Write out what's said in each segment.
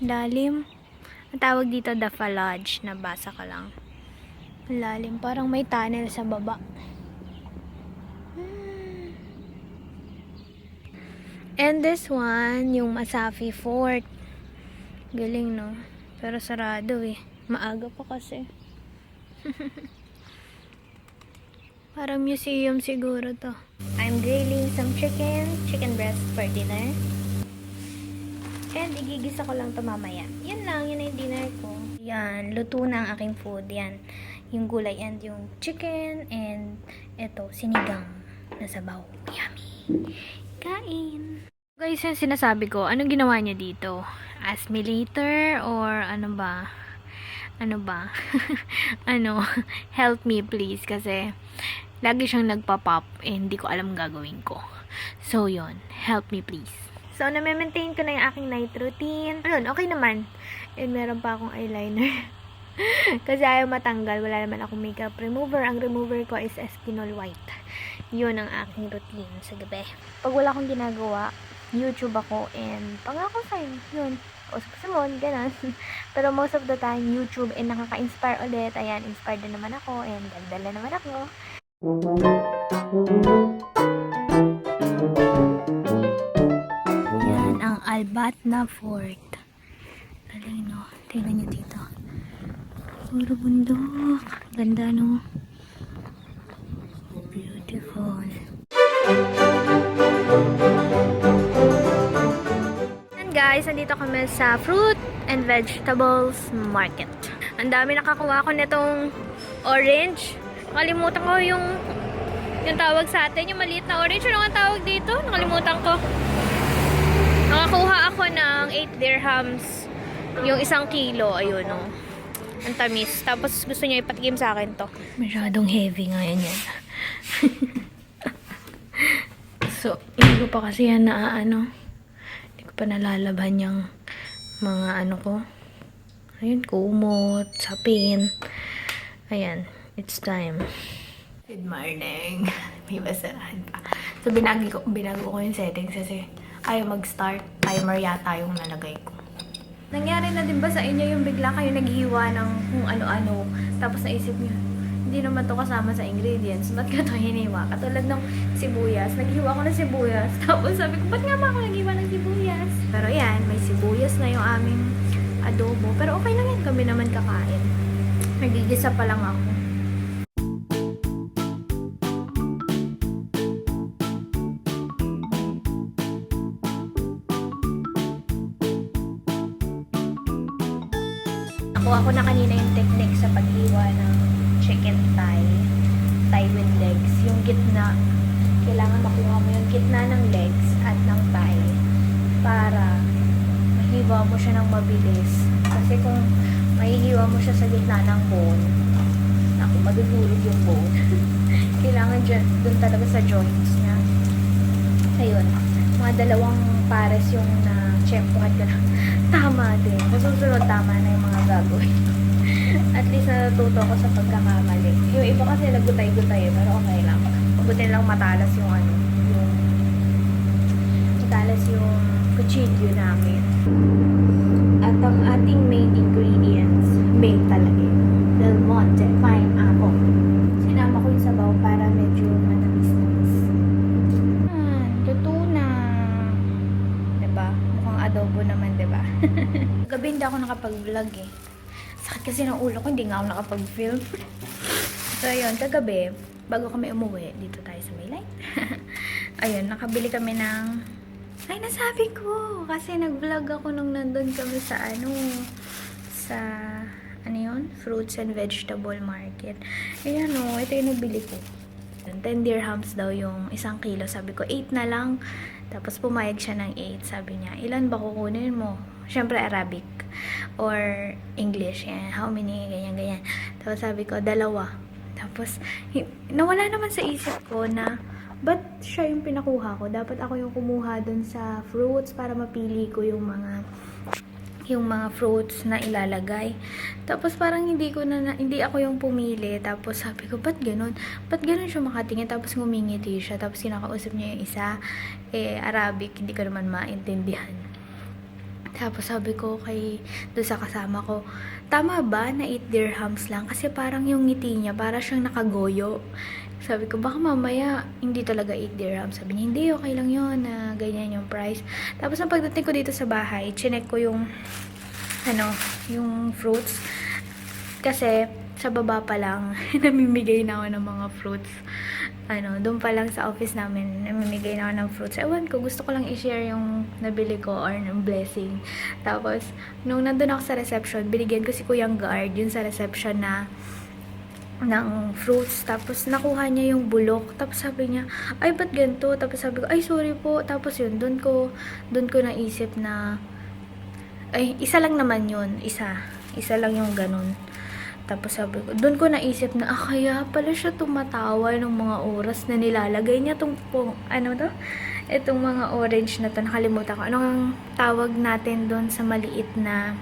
Lalim. Ang tawag dito Dafalage. Nabasa ka lang. Lalim. Parang may tunnel sa baba. And this one, yung Masafi Fort. Galing, no? Pero sarado eh. Maaga pa kasi. Parang museum siguro to. I'm grilling some chicken breast for dinner. And igigisa ko lang to mamaya. Yan lang, yun na yung dinner ko. Yan, luto na ang aking food. Yan, yung gulay and yung chicken and eto, sinigang na sabaw. Yummy! Kain! Guys, yung sinasabi ko, anong ginawa niya dito? Ask me later or ano ba? Ano ba? Ano? Help me please kasi lagi siyang nagpa-pop eh, hindi ko alam gagawin ko. So, yon, help me please. So, na-maintain ko na yung aking night routine. Ayun, okay naman. And meron pa akong eyeliner. Kasi ayaw matanggal. Wala naman akong makeup remover. Ang remover ko is Espinol White. Yun ang aking routine sa gabi. Pag wala akong ginagawa, YouTube ako and pangako sa'yo. Yun. O sa Simon, ganun. Pero most of the time, YouTube and nakaka-inspire ulit. Ayan, inspired na naman ako and ganda naman ako. Yan ang Albatna Fort. Galing, no? Tingnan nyo dito. Puro bundok. Ganda, no? Beautiful. And guys, nandito kami sa Fruit and Vegetables Market. Ang dami nakakuha ko nitong orange. Nakalimutan ko yung tawag sa atin, yung maliit na orange. Ano ang tawag dito? Nakalimutan ko. Nakakuha ako ng 8 dirhams yung 1 kilo. Ayun, no. Ang tamis. Tapos gusto niya ipatigim sa akin to. Masyadong heavy nga yan. So, hindi ko pa kasi yan na hindi ko pa nalalabhan yung mga ko. Ayun, kumot, sapin. Ayan. It's time. Good morning. May basurahan pa. So, binago ko yung settings kasi ayaw mag-start. Timer yata yung nalagay ko. Nangyari na din ba sa inyo yung bigla kayo naghiwa ng kung ano-ano, tapos naisip niyo, hindi naman to kasama sa ingredients, ba't ka to hiniwa? Katulad ng sibuyas. Naghiwa ko ng sibuyas. Tapos sabi ko, ba't nga ba ako naghiwa ng sibuyas? Pero yan, may sibuyas na yung aming adobo. Pero okay lang yan, kami naman kakain. Nagigisa pa lang ako. Nakuha ko na kanina yung technique sa paghiwa ng chicken thigh with legs. Yung gitna, kailangan makuha mo yung gitna ng legs at ng thigh para mahiwa mo siya ng mabilis. Kasi kung mahihiwa mo siya sa gitna ng bone, naku, madudurog yung bone. Kailangan dun talaga sa joints niya. Ayun, mga 2 pares yung na-chempohan ko na. Tama din. Masusunod tama na yung mga gagawin. At least natututo ko sa pagkakamali. Yung iba kasi nagutay-gutay pero okay lang. Buti lang matalas yung matalas yung kutsilyo namin. At ang ating main ingredients, main talaga yun. Del Monte pineapple. Sinama ko yung sabaw para medyo matamis-tamis. Luto na. Diba? Mukhang adobo naman, diba? Gabi hindi ako nakapag-vlog eh. Sakit kasi ng ulo ko, hindi nga ako nakapag-film. So, ayun, kagabi, bago kami umuwi, dito tayo sa may light. Ayun, nakabili kami ng... Ay, nasabi ko! Kasi nag-vlog ako nung nandun kami sa yun? Fruits and Vegetable Market. Ayan o, ito yung nabili ko. 10 dirhams daw yung 1 kilo. Sabi ko, 8 na lang. Tapos pumayag siya ng 8. Sabi niya, ilan ba kukunin mo? Siyempre, Arabic. Or English. Yan. How many? Ganyan. Tapos sabi ko, 2. Tapos, nawala naman sa isip ko na, ba't siya yung pinakuha ko? Dapat ako yung kumuha dun sa fruits para mapili ko yung mga fruits na ilalagay. Tapos parang hindi ako yung pumili. Tapos sabi ko, ba't ganun? Ba't ganun siya makatingin? Tapos ngumingiti siya. Tapos kinakausap niya yung isa, Arabic, hindi ko naman maintindihan. Tapos sabi ko doon sa kasama ko, tama ba na 8 dirhams lang? Kasi parang yung ngiti niya, para siyang nakagoyo. Sabi ko, baka mamaya hindi talaga 8 dirhams. Sabi niya, hindi, okay lang yun, na ganyan yung price. Tapos nang pagdating ko dito sa bahay, chinek ko yung, yung fruits. Kasi, sa baba pa lang, namimigay na ako ng mga fruits. Doon pa lang sa office namin, namimigay na ako ng fruits. Ewan ko, gusto ko lang i-share yung nabili ko or ng blessing. Tapos, nung nandun ako sa reception, binigyan ko si Kuyang Guard, yun sa reception na ng fruits. Tapos, nakuha niya yung bulok. Tapos, sabi niya, ay, ba't ganito? Tapos, sabi ko, ay, sorry po. Tapos, yun, doon ko naisip na, ay, isa lang naman yun. Isa lang yung ganun. Tapos sabi ko, doon ko naisip na, kaya pala siya tumatawa ng mga oras na nilalagay niya itong, itong mga orange na to. Nakalimutan ko. Anong tawag natin doon sa maliit na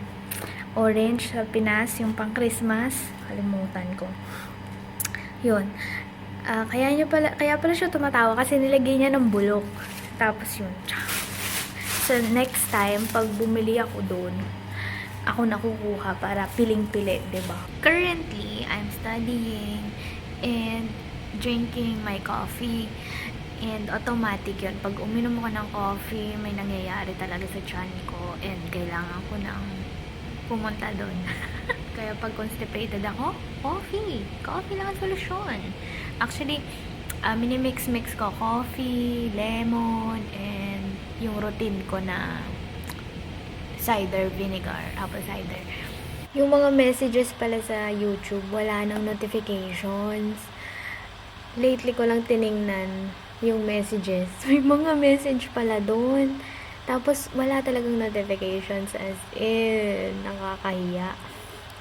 orange sa Pinas, yung pang Christmas? Kalimutan ko. Yun. Kaya pala siya tumatawa kasi nilagay niya ng bulok. Tapos yun. So, next time, pag bumili ako doon, ako nakukuha para piling-pili, diba? Currently, I'm studying and drinking my coffee. And automatic yun. Pag uminom ko ng coffee, may nangyayari talaga sa tiyan ko. And kailangan ko nang pumunta doon. Kaya pag constipated ako, coffee. Coffee lang ang solusyon. Actually, minimix-mix ko coffee, lemon, and yung routine ko na cider vinegar, apple cider. Yung mga messages pala sa YouTube, wala nang notifications. Lately ko lang tiningnan yung messages. May mga message pala doon. Tapos, wala talagang notifications, as in, nakakahiya.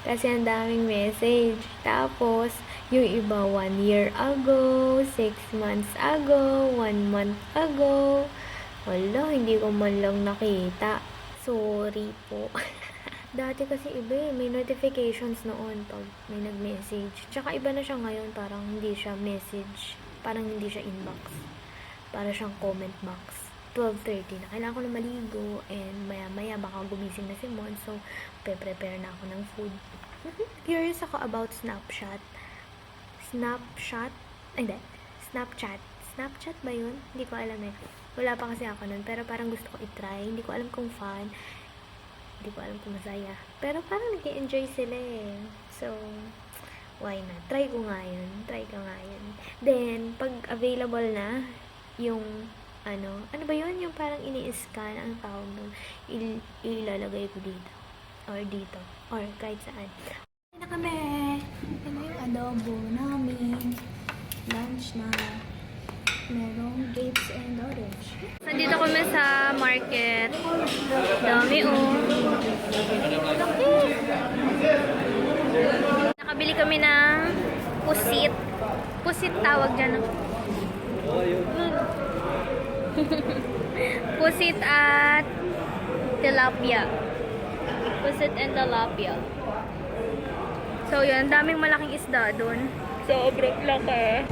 Kasi ang daming message. Tapos, yung iba 1 year ago, 6 months ago, 1 month ago. Wala, hindi ko man lang nakita. Sorry po. Dati kasi iba may notifications noon pag may nag-message. Tsaka iba na siya ngayon, parang hindi siya message. Parang hindi siya inbox. Para siyang comment box. 12:30 na. Kailangan ko na maligo and maya-maya baka gumising na si Mon. So, prepare na ako ng food. Curious ako about Snapchat. Hindi. Snapchat. Snapchat ba yun? Hindi ko alam eh. Wala pa kasi ako nun. Pero parang gusto ko i-try. Hindi ko alam kung fun. Hindi ko alam kung masaya. Pero parang nag-enjoy sila eh. So, why not? Try ko nga yun. Then, pag available na, yung, ano ba yun? Yung parang ini-scan ang tawag nun. Ilalagay ko dito. Or dito. Or kahit saan. Ay na kami! Ano yung adobo namin? Lunch na. Merong grapes and orange. Nandito kami sa market. Dami Nakabili kami ng pusit. Pusit tawag dyan. Pusit at tilapia. Pusit and tilapia. So yun, daming malaking isda doon. Sobrang laki.